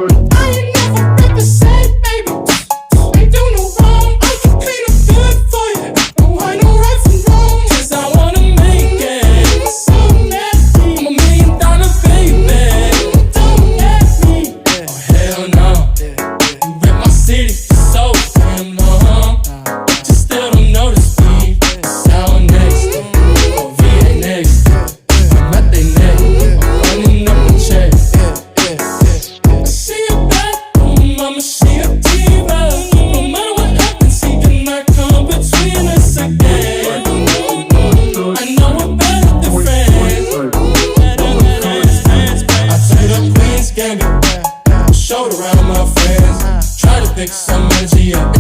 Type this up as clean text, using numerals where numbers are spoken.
ain't never been the same, baby. Ain't do no wrong. I can clean up good for you. Don't hide no right from wrong. 'Cause I wanna make it. So nasty. I'm $1 million baby. Don't let me. Oh hell no. You rip my city so damn long. Just still don't notice me. Sound next. Oh VA next. I'm at they neck. I'm running up the check. She a bad mama, she a diva. No matter what happens, he cannot come between us again. I know we're better than friends. I took the Queen's Gambit, showed around my friends. Tried to pick some energy up.